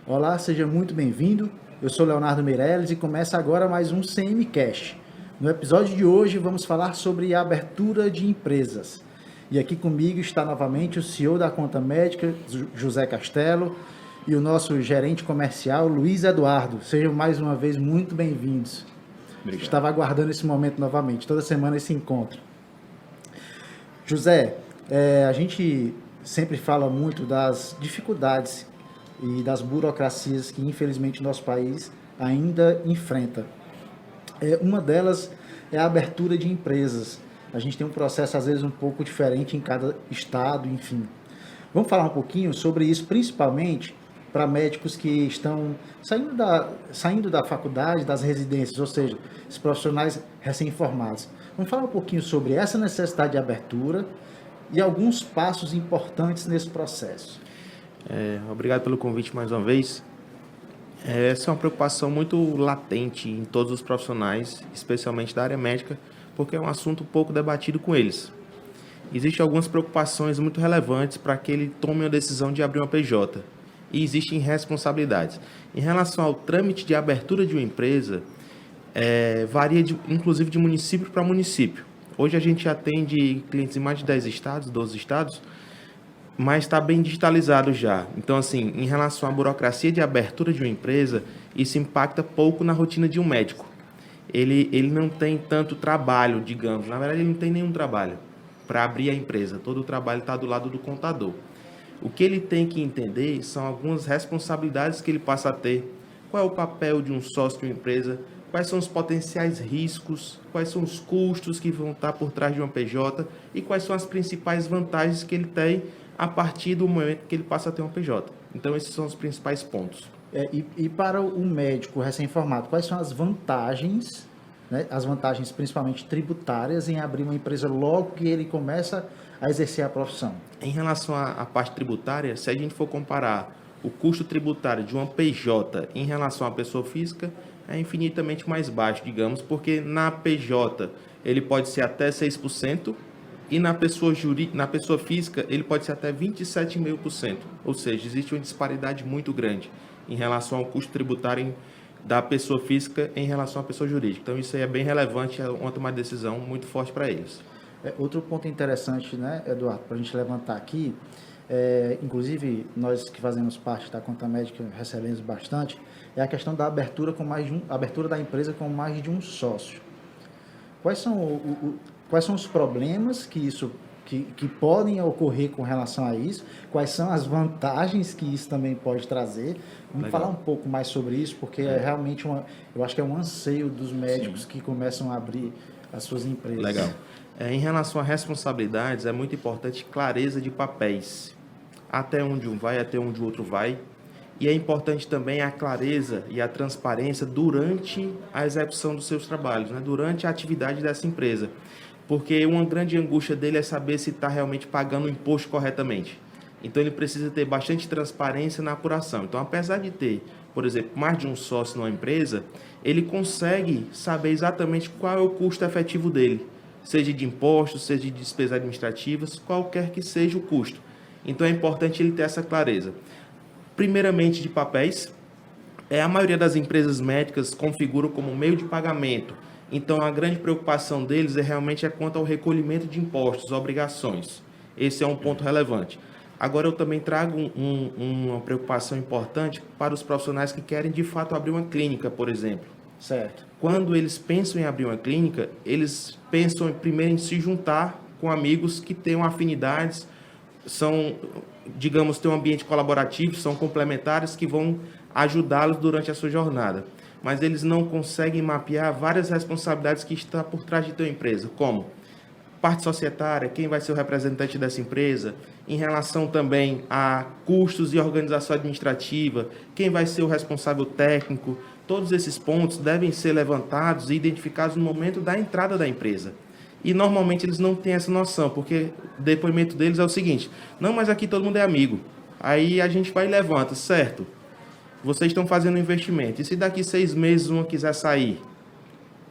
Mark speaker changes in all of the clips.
Speaker 1: Olá, seja muito bem-vindo. Eu sou Leonardo Meirelles e começa agora mais um CMCast. No episódio de hoje vamos falar sobre a abertura de empresas. E aqui comigo está novamente o CEO da Conta Médica, José Castelo, e o nosso gerente comercial, Luiz Eduardo. Sejam mais uma vez muito bem-vindos.
Speaker 2: Obrigado.
Speaker 1: Estava aguardando esse momento novamente, toda semana esse encontro. José, a gente sempre fala muito das dificuldades e das burocracias que, infelizmente, o nosso país ainda enfrenta. Uma delas é a abertura de empresas. A gente tem um processo, às vezes, um pouco diferente em cada estado, enfim. Vamos falar um pouquinho sobre isso, principalmente para médicos que estão saindo da faculdade, das residências, ou seja, os profissionais recém-formados. Vamos falar um pouquinho sobre essa necessidade de abertura e alguns passos importantes nesse processo.
Speaker 2: Obrigado pelo convite mais uma vez. Essa é uma preocupação muito latente em todos os profissionais, especialmente da área médica, porque é um assunto pouco debatido com eles. Existem algumas preocupações muito relevantes para que ele tome a decisão de abrir uma PJ. E existem responsabilidades. Em relação ao trâmite de abertura de uma empresa, varia inclusive de município para município. Hoje a gente atende clientes em mais de 10 estados, 12 estados, mas está bem digitalizado já. Então, assim, em relação à burocracia de abertura de uma empresa, isso impacta pouco na rotina de um médico. Ele não tem tanto trabalho, digamos. Na verdade, ele não tem nenhum trabalho para abrir a empresa. Todo o trabalho está do lado do contador. O que ele tem que entender são algumas responsabilidades que ele passa a ter. Qual é o papel de um sócio de uma empresa? Quais são os potenciais riscos? Quais são os custos que vão estar por trás de uma PJ? E quais são as principais vantagens que ele tem a partir do momento que ele passa a ter uma PJ. Então, esses são os principais pontos.
Speaker 1: E para o médico recém-formado, quais são as vantagens, né, as vantagens principalmente tributárias em abrir uma empresa logo que ele começa a exercer a profissão?
Speaker 2: Em relação à parte tributária, se a gente for comparar o custo tributário de uma PJ em relação à pessoa física, é infinitamente mais baixo, digamos, porque na PJ ele pode ser até 6%, e na pessoa física ele pode ser até 27,5%. Ou seja, existe uma disparidade muito grande em relação ao custo tributário da pessoa física em relação à pessoa jurídica. Então isso aí é bem relevante, é uma tomada de decisão muito forte para eles.
Speaker 1: Outro ponto interessante, né, Eduardo, para a gente levantar aqui, inclusive nós que fazemos parte da Conta Médica recebemos bastante, é a questão da abertura abertura da empresa com mais de um sócio. Quais são os problemas que podem ocorrer com relação a isso? Quais são as vantagens que isso também pode trazer? Vamos falar um pouco mais sobre isso, porque é realmente eu acho que é um anseio dos médicos que começam a abrir as suas empresas.
Speaker 2: Legal. Em relação a responsabilidades, é muito importante clareza de papéis. Até onde um vai, até onde o outro vai. E é importante também a clareza e a transparência durante a execução dos seus trabalhos, né? Durante a atividade dessa empresa. Porque uma grande angústia dele é saber se está realmente pagando o imposto corretamente. Então ele precisa ter bastante transparência na apuração. Então, apesar de ter, por exemplo, mais de um sócio numa empresa, ele consegue saber exatamente qual é o custo efetivo dele, seja de impostos, seja de despesas administrativas, qualquer que seja o custo. Então é importante ele ter essa clareza. Primeiramente de papéis, a maioria das empresas médicas configuram como meio de pagamento. Então a grande preocupação deles realmente quanto ao recolhimento de impostos, obrigações. Esse é um ponto relevante. Agora eu também trago uma preocupação importante para os profissionais que querem de fato abrir uma clínica, por exemplo.
Speaker 1: Certo.
Speaker 2: Quando eles pensam em abrir uma clínica, eles pensam primeiro em se juntar com amigos que tenham afinidades, digamos, ter um ambiente colaborativo, são complementares que vão ajudá-los durante a sua jornada. Mas eles não conseguem mapear várias responsabilidades que estão por trás de tua empresa, como parte societária, quem vai ser o representante dessa empresa, em relação também a custos e organização administrativa, quem vai ser o responsável técnico. Todos esses pontos devem ser levantados e identificados no momento da entrada da empresa. E normalmente eles não têm essa noção, porque o depoimento deles é o seguinte: não, mas aqui todo mundo é amigo. Aí a gente vai e levanta, certo? Vocês estão fazendo um investimento. E se daqui 6 meses uma quiser sair?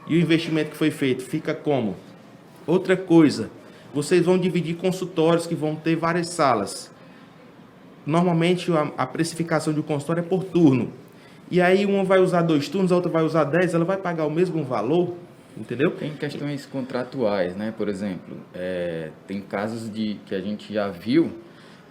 Speaker 2: E o investimento que foi feito fica como? Outra coisa, vocês vão dividir consultórios que vão ter várias salas. normalmente a precificação de um consultório é por turno. E aí uma vai usar 2 turnos, a outra vai usar 10, ela vai pagar o mesmo valor, entendeu?
Speaker 3: Tem questões contratuais, né? Por exemplo, tem casos que a gente já viu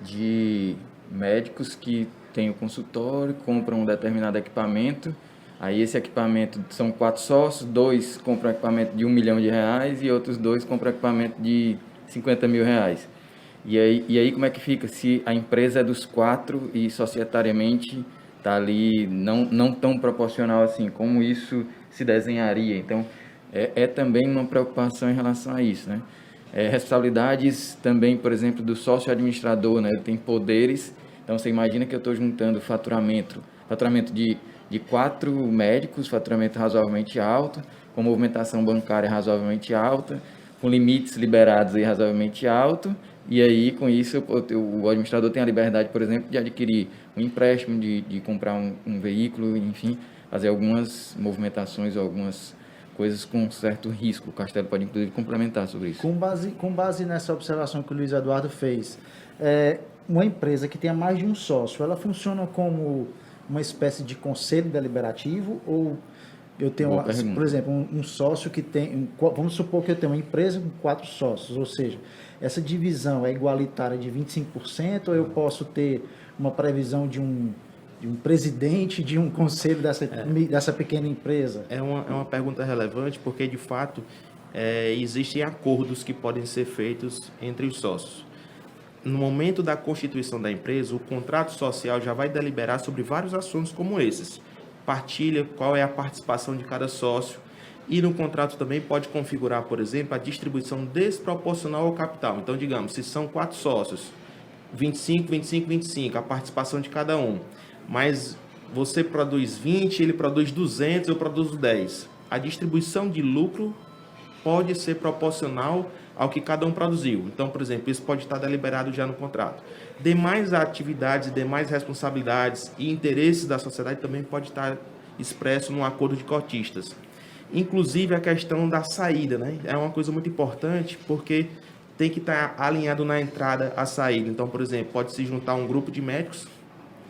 Speaker 3: de médicos que têm o consultório, compram um determinado equipamento, aí esse equipamento são 4 sócios, 2 compram equipamento de R$1 milhão e outros 2 compram equipamento de R$50 mil. E aí como é que fica? Se a empresa é dos 4 e societariamente está ali não tão proporcional assim, como isso se desenharia? Então, é também uma preocupação em relação a isso, né? Responsabilidades também, por exemplo, do sócio administrador, né? Ele tem poderes, então você imagina que eu estou juntando faturamento de 4 médicos, faturamento razoavelmente alto, com movimentação bancária razoavelmente alta, com limites liberados aí razoavelmente alto, e aí com isso o administrador tem a liberdade, por exemplo, de adquirir um empréstimo, de comprar um veículo, enfim, fazer algumas movimentações, algumas coisas com certo risco. O Castelo pode, inclusive, complementar sobre isso.
Speaker 1: Com base nessa observação que o Luiz Eduardo fez, uma empresa que tenha mais de um sócio, ela funciona como uma espécie de conselho deliberativo ou eu tenho, por exemplo, um sócio que tem, vamos supor que eu tenho uma empresa com 4 sócios, ou seja, essa divisão é igualitária de 25% ou eu posso ter uma previsão de um presidente de um conselho dessa pequena empresa?
Speaker 2: É uma pergunta relevante porque, de fato, existem acordos que podem ser feitos entre os sócios. No momento da constituição da empresa, o contrato social já vai deliberar sobre vários assuntos como esses. Partilha, qual é a participação de cada sócio. E no contrato também pode configurar, por exemplo, a distribuição desproporcional ao capital. Então, digamos, se são 4 sócios, 25, 25, 25, a participação de cada um. Mas você produz 20, ele produz 200, eu produzo 10. A distribuição de lucro pode ser proporcional ao que cada um produziu. Então, por exemplo, isso pode estar deliberado já no contrato. Demais atividades, demais responsabilidades e interesses da sociedade também pode estar expresso num acordo de cotistas. Inclusive a questão da saída, né? É uma coisa muito importante porque tem que estar alinhado na entrada à saída. Então, por exemplo, pode se juntar um grupo de médicos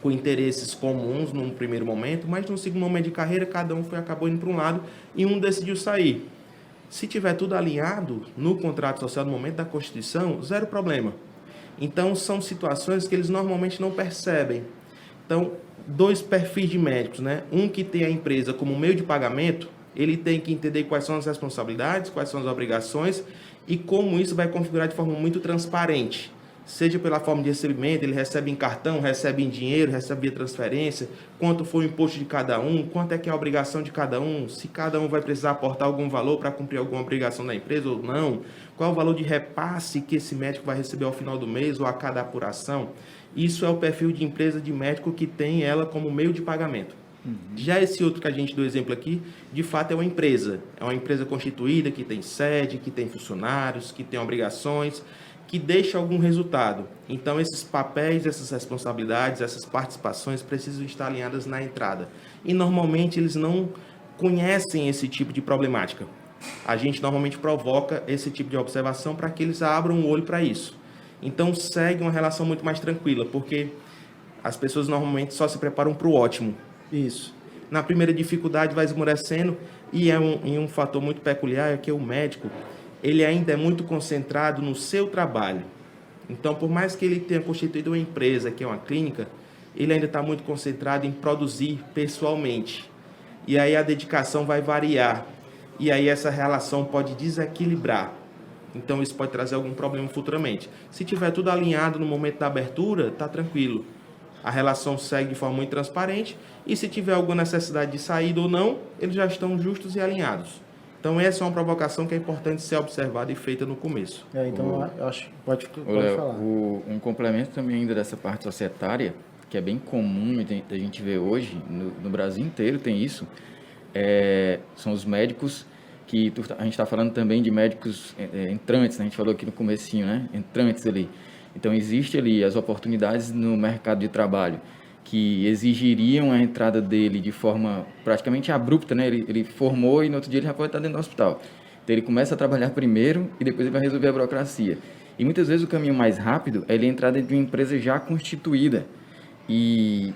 Speaker 2: com interesses comuns num primeiro momento, mas no segundo momento de carreira, cada um acabou indo para um lado e um decidiu sair. Se tiver tudo alinhado no contrato social no momento da Constituição, zero problema. Então, são situações que eles normalmente não percebem. Então, 2 perfis de médicos, né? Um que tem a empresa como meio de pagamento, ele tem que entender quais são as responsabilidades, quais são as obrigações e como isso vai configurar de forma muito transparente. Seja pela forma de recebimento, ele recebe em cartão, recebe em dinheiro, recebe via transferência, quanto foi o imposto de cada um, quanto é que é a obrigação de cada um, se cada um vai precisar aportar algum valor para cumprir alguma obrigação da empresa ou não, qual é o valor de repasse que esse médico vai receber ao final do mês ou a cada apuração. Isso é o perfil de empresa de médico que tem ela como meio de pagamento. Já esse outro que a gente deu exemplo aqui, de fato é uma empresa constituída, que tem sede, que tem funcionários, que tem obrigações, que deixa algum resultado. Então, esses papéis, essas responsabilidades, essas participações precisam estar alinhadas na entrada. E, normalmente, eles não conhecem esse tipo de problemática. A gente, normalmente, provoca esse tipo de observação para que eles abram o olho para isso. Então, segue uma relação muito mais tranquila, porque as pessoas, normalmente, só se preparam para o ótimo.
Speaker 1: Isso.
Speaker 2: Na primeira dificuldade, vai esmorecendo, e um fator muito peculiar é que o médico ele ainda é muito concentrado no seu trabalho. Então, por mais que ele tenha constituído uma empresa, que é uma clínica, ele ainda está muito concentrado em produzir pessoalmente. E aí a dedicação vai variar. E aí essa relação pode desequilibrar. Então, isso pode trazer algum problema futuramente. Se tiver tudo alinhado no momento da abertura, está tranquilo. A relação segue de forma muito transparente. E se tiver alguma necessidade de saída ou não, eles já estão justos e alinhados. Então, essa é uma provocação que é importante ser observada e feita no começo.
Speaker 1: Então, eu acho que pode falar.
Speaker 3: Um complemento também ainda dessa parte societária, que é bem comum a gente ver hoje, no Brasil inteiro tem isso, são os médicos que a gente está falando também de médicos entrantes, né? A gente falou aqui no comecinho, né? Entrantes ali. Então, existe ali as oportunidades no mercado de trabalho que exigiriam a entrada dele de forma praticamente abrupta, né? Ele formou e no outro dia ele já pode estar dentro do hospital. Então ele começa a trabalhar primeiro e depois ele vai resolver a burocracia. E muitas vezes o caminho mais rápido é ele entrar dentro de uma empresa já constituída. E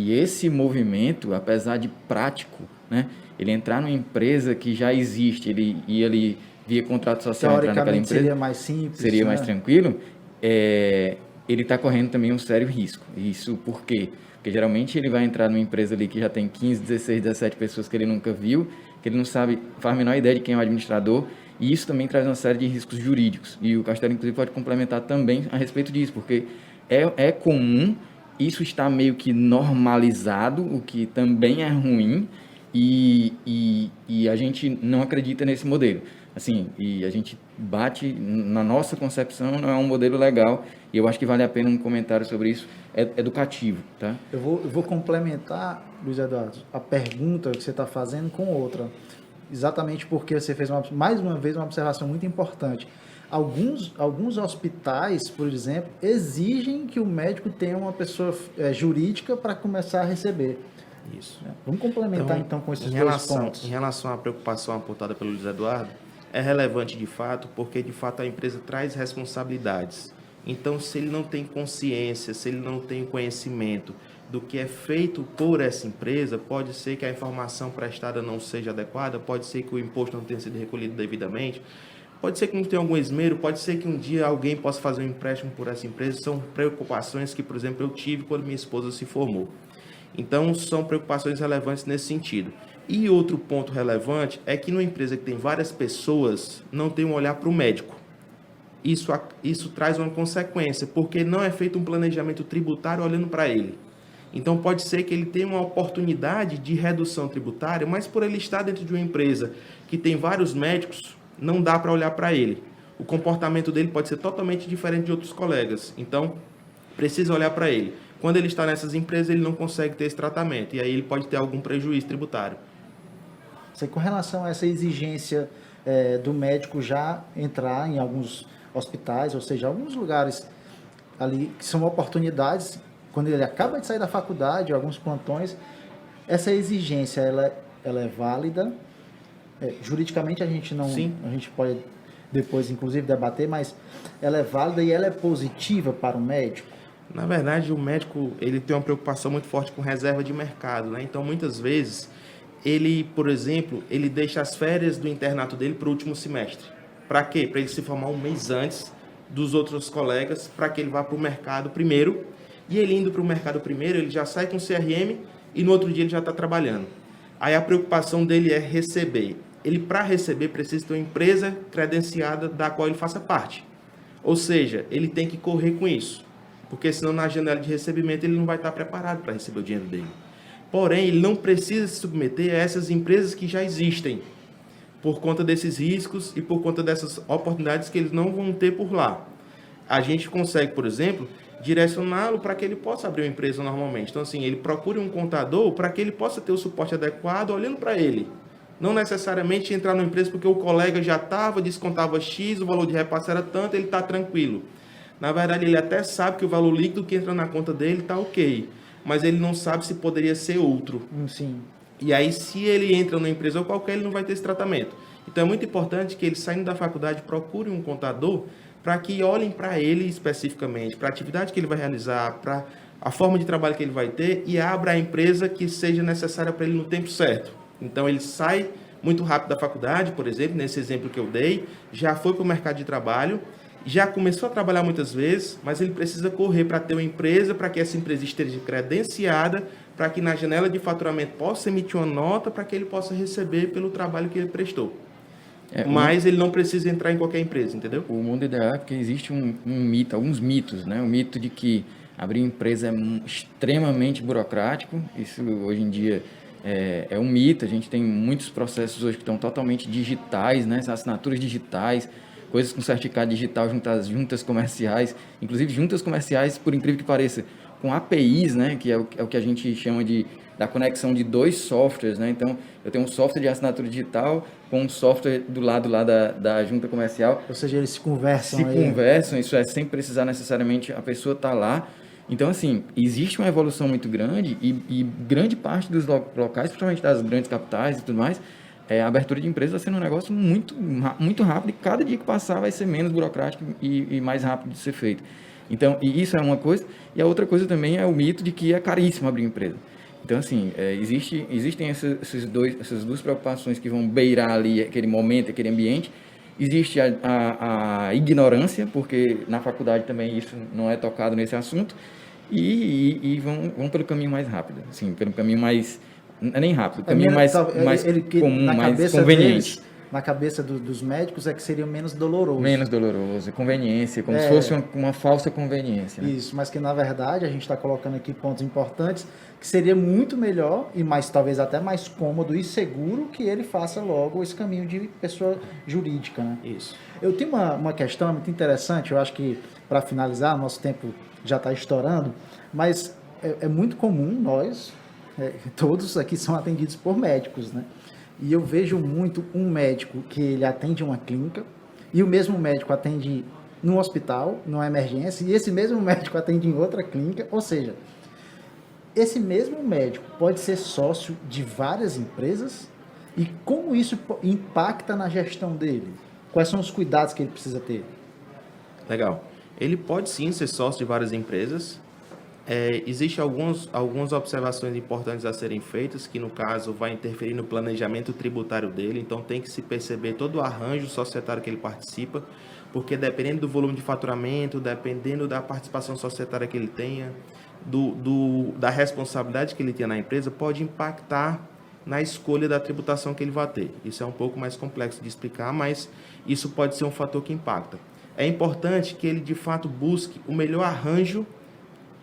Speaker 3: esse movimento, apesar de prático, né, ele entrar numa empresa que já existe, ele via contrato social entrar naquela
Speaker 1: Teoricamente
Speaker 3: empresa,
Speaker 1: seria mais simples,
Speaker 3: seria mais
Speaker 1: né?
Speaker 3: tranquilo, ele está correndo também um sério risco. Isso por quê? Porque geralmente ele vai entrar numa empresa ali que já tem 15, 16, 17 pessoas que ele nunca viu, que ele não sabe, faz a menor ideia de quem é o administrador, e isso também traz uma série de riscos jurídicos. E o Castelo, inclusive, pode complementar também a respeito disso, porque é comum, isso está meio que normalizado, o que também é ruim, e a gente não acredita nesse modelo. Assim, e a gente bate, na nossa concepção, não é um modelo legal, e eu acho que vale a pena um comentário sobre isso, educativo, tá?
Speaker 1: Eu vou complementar, Luiz Eduardo, a pergunta que você está fazendo com outra. Exatamente porque você fez, mais uma vez, uma observação muito importante. Alguns hospitais, por exemplo, exigem que o médico tenha uma pessoa jurídica para começar a receber.
Speaker 2: Isso.
Speaker 1: Vamos complementar, então, com esses dois pontos.
Speaker 2: Em relação à preocupação apontada pelo Luiz Eduardo, é relevante de fato, porque de fato a empresa traz responsabilidades. Então, se ele não tem consciência, se ele não tem conhecimento do que é feito por essa empresa, pode ser que a informação prestada não seja adequada, pode ser que o imposto não tenha sido recolhido devidamente, pode ser que não tenha algum esmero, pode ser que um dia alguém possa fazer um empréstimo por essa empresa. São preocupações que, por exemplo, eu tive quando minha esposa se formou. Então, são preocupações relevantes nesse sentido. E outro ponto relevante é que numa empresa que tem várias pessoas, não tem um olhar para o médico. Isso traz uma consequência, porque não é feito um planejamento tributário olhando para ele. Então, pode ser que ele tenha uma oportunidade de redução tributária, mas por ele estar dentro de uma empresa que tem vários médicos, não dá para olhar para ele. O comportamento dele pode ser totalmente diferente de outros colegas. Então, precisa olhar para ele. Quando ele está nessas empresas, ele não consegue ter esse tratamento. E aí ele pode ter algum prejuízo tributário.
Speaker 1: Com relação a essa exigência do médico já entrar em alguns hospitais, ou seja, alguns lugares ali que são oportunidades, quando ele acaba de sair da faculdade, alguns plantões, essa exigência ela é válida. Juridicamente a gente não,
Speaker 2: Sim.
Speaker 1: a gente pode depois inclusive debater, mas ela é válida e ela é positiva para o médico.
Speaker 2: Na verdade, o médico ele tem uma preocupação muito forte com reserva de mercado, né? Então, muitas vezes, ele, por exemplo, ele deixa as férias do internato dele para o último semestre. Para quê? Para ele se formar um mês antes dos outros colegas, para que ele vá para o mercado primeiro. E ele indo para o mercado primeiro, ele já sai com CRM e no outro dia ele já está trabalhando. Aí a preocupação dele é receber. Ele, para receber, precisa ter uma empresa credenciada da qual ele faça parte. Ou seja, ele tem que correr com isso. Porque senão na janela de recebimento ele não vai estar preparado para receber o dinheiro dele. Porém, ele não precisa se submeter a essas empresas que já existem, por conta desses riscos e por conta dessas oportunidades que eles não vão ter por lá. A gente consegue, por exemplo, direcioná-lo para que ele possa abrir uma empresa normalmente. Então, assim, ele procure um contador para que ele possa ter o suporte adequado olhando para ele. Não necessariamente entrar numa empresa porque o colega já estava, descontava X, o valor de repasse era tanto, ele está tranquilo. Na verdade, ele até sabe que o valor líquido que entra na conta dele está ok, mas ele não sabe se poderia ser outro.
Speaker 1: Sim.
Speaker 2: E aí, se ele entra numa empresa qualquer, ele não vai ter esse tratamento. Então, é muito importante que ele, saindo da faculdade, procure um contador para que olhem para ele especificamente, para a atividade que ele vai realizar, para a forma de trabalho que ele vai ter e abra a empresa que seja necessária para ele no tempo certo. Então, ele sai muito rápido da faculdade, por exemplo, nesse exemplo que eu dei, já foi para o mercado de trabalho, já começou a trabalhar muitas vezes, mas ele precisa correr para ter uma empresa, para que essa empresa esteja credenciada, para que na janela de faturamento possa emitir uma nota, para que ele possa receber pelo trabalho que ele prestou. Mas ele não precisa entrar em qualquer empresa, entendeu?
Speaker 3: O mundo ideal é porque existe um mito, alguns mitos, né? O mito de que abrir empresa é extremamente burocrático, isso hoje em dia é um mito. A gente tem muitos processos hoje que estão totalmente digitais, né? Assinaturas digitais, coisas com certificado digital junto às juntas comerciais, inclusive juntas comerciais, por incrível que pareça, com APIs, né, que é o que a gente chama da conexão de dois softwares, né? Então, eu tenho um software de assinatura digital com um software do lado lá da junta comercial.
Speaker 1: Ou seja, eles se conversam.
Speaker 3: Conversam, isso sem precisar necessariamente a pessoa estar lá. Então, assim, existe uma evolução muito grande e grande parte dos locais, principalmente das grandes capitais e tudo mais, a abertura de empresa está sendo um negócio muito, muito rápido, e cada dia que passar vai ser menos burocrático e mais rápido de ser feito. Então, e isso é uma coisa, e a outra coisa também é o mito de que é caríssimo abrir empresa. Então, assim, existem essas duas preocupações que vão beirar ali aquele momento, aquele ambiente. Existe a ignorância, porque na faculdade também isso não é tocado nesse assunto, e vão pelo caminho mais rápido, assim, pelo caminho mais, não é nem rápido, o caminho mais comum, mais conveniente.
Speaker 1: Na cabeça dos médicos é que seria menos doloroso.
Speaker 3: Menos doloroso, conveniência, como se fosse uma falsa conveniência. Né?
Speaker 1: Isso, mas que na verdade a gente está colocando aqui pontos importantes, que seria muito melhor e mais talvez até mais cômodo e seguro que ele faça logo esse caminho de pessoa jurídica. Né?
Speaker 2: Isso.
Speaker 1: Eu tenho uma questão muito interessante, eu acho que para finalizar, nosso tempo já está estourando, mas é muito comum nós, todos aqui são atendidos por médicos, né? E eu vejo muito um médico que ele atende uma clínica e o mesmo médico atende num hospital, numa emergência, e esse mesmo médico atende em outra clínica, ou seja, esse mesmo médico pode ser sócio de várias empresas e como isso impacta na gestão dele? Quais são os cuidados que ele precisa ter?
Speaker 2: Legal. Ele pode sim ser sócio de várias empresas. Existem algumas observações importantes a serem feitas, que no caso vai interferir no planejamento tributário dele, então tem que se perceber todo o arranjo societário que ele participa, porque dependendo do volume de faturamento, dependendo da participação societária que ele tenha, da responsabilidade que ele tenha na empresa, pode impactar na escolha da tributação que ele vai ter. Isso é um pouco mais complexo de explicar, mas isso pode ser um fator que impacta. É importante que ele de fato busque o melhor arranjo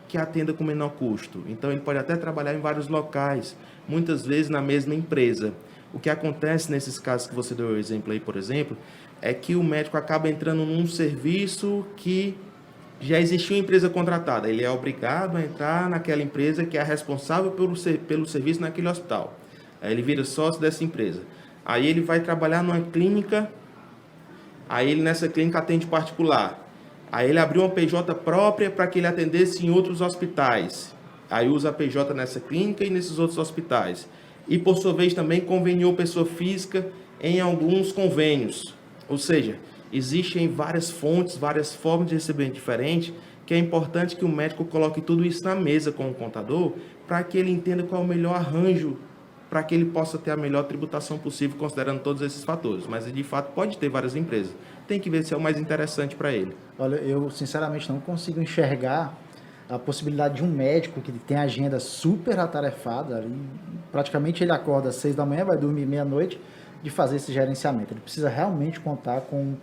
Speaker 2: que atenda com menor custo. Então, ele pode até trabalhar em vários locais, muitas vezes na mesma empresa. O que acontece nesses casos que você deu o exemplo aí, por exemplo, é que o médico acaba entrando num serviço que já existia uma empresa contratada. Ele é obrigado a entrar naquela empresa que é responsável pelo serviço naquele hospital. Aí ele vira sócio dessa empresa. Aí ele vai trabalhar numa clínica, aí ele nessa clínica atende particular. Aí ele abriu uma PJ própria para que ele atendesse em outros hospitais. Aí usa a PJ nessa clínica e nesses outros hospitais. E por sua vez também conveniou pessoa física em alguns convênios. Ou seja, existem várias fontes, várias formas de recebimento diferentes, que é importante que o médico coloque tudo isso na mesa com o contador, para que ele entenda qual é o melhor arranjo, para que ele possa ter a melhor tributação possível, considerando todos esses fatores. Mas, de fato, pode ter várias empresas. Tem que ver se é o mais interessante para ele.
Speaker 1: Olha, eu sinceramente não consigo enxergar a possibilidade de um médico que tem agenda super atarefada, praticamente ele acorda às 6 da manhã, vai dormir meia-noite, de fazer esse gerenciamento. Ele precisa realmente contar com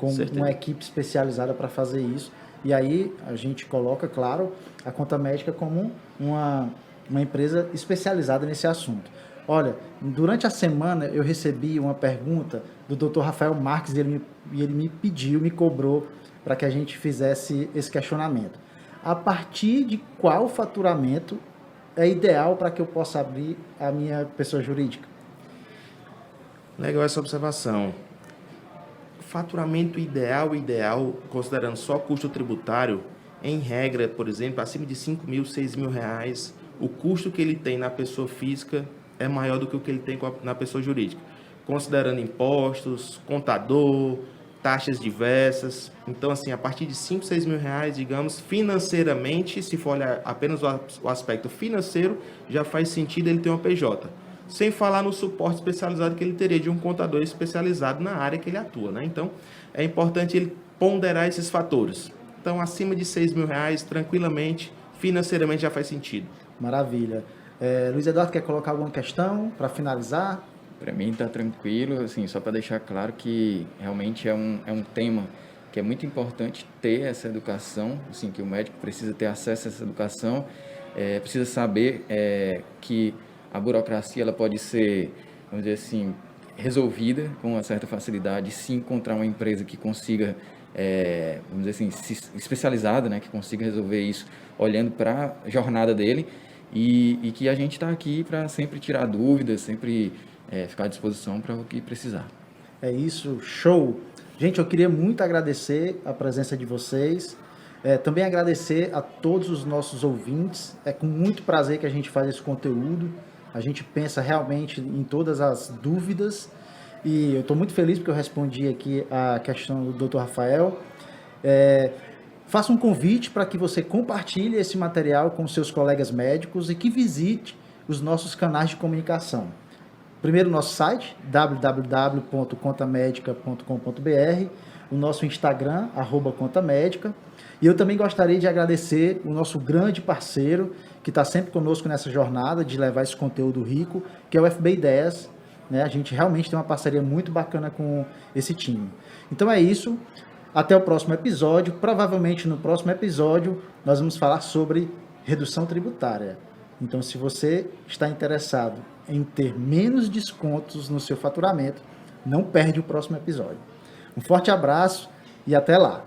Speaker 1: uma equipe especializada para fazer isso. E aí a gente coloca, claro, a conta médica como uma empresa especializada nesse assunto. Olha, durante a semana eu recebi uma pergunta do Dr. Rafael Marques e ele me pediu, me cobrou para que a gente fizesse esse questionamento. A partir de qual faturamento é ideal para que eu possa abrir a minha pessoa jurídica?
Speaker 2: Legal essa observação. Faturamento ideal, considerando só custo tributário, em regra, por exemplo, acima de R$5.000, R$6.000, o custo que ele tem na pessoa física é maior do que o que ele tem na pessoa jurídica, considerando impostos, contador, taxas diversas. Então, assim, a partir de R$5.000, R$6.000, digamos, financeiramente, se for olhar apenas o aspecto financeiro, já faz sentido ele ter uma PJ. Sem falar no suporte especializado que ele teria de um contador especializado na área que ele atua, né? Então, é importante ele ponderar esses fatores. Então, acima de R$6.000, tranquilamente, financeiramente já faz sentido.
Speaker 1: Maravilha. Luiz Eduardo, quer colocar alguma questão para finalizar?
Speaker 3: Para mim está tranquilo, assim, só para deixar claro que realmente é um tema que é muito importante ter essa educação, assim, que o médico precisa ter acesso a essa educação, precisa saber que a burocracia ela pode ser, vamos dizer assim, resolvida com uma certa facilidade se encontrar uma empresa que consiga, vamos dizer assim, especializada, né, que consiga resolver isso olhando para a jornada dele e que a gente está aqui para sempre tirar dúvidas, sempre ficar à disposição para o que precisar.
Speaker 1: É isso, show! Gente, eu queria muito agradecer a presença de vocês, também agradecer a todos os nossos ouvintes, é com muito prazer que a gente faz esse conteúdo, a gente pensa realmente em todas as dúvidas e eu estou muito feliz porque eu respondi aqui a questão do Dr. Rafael. faço um convite para que você compartilhe esse material com seus colegas médicos e que visite os nossos canais de comunicação. Primeiro, nosso site, www.contamedica.com.br, o nosso Instagram, @contamédica. E eu também gostaria de agradecer o nosso grande parceiro, que está sempre conosco nessa jornada de levar esse conteúdo rico, que é o FB Ideias. Né? A gente realmente tem uma parceria muito bacana com esse time. Então é isso. Até o próximo episódio. Provavelmente no próximo episódio nós vamos falar sobre redução tributária. Então, se você está interessado em ter menos descontos no seu faturamento, não perde o próximo episódio. Um forte abraço e até lá!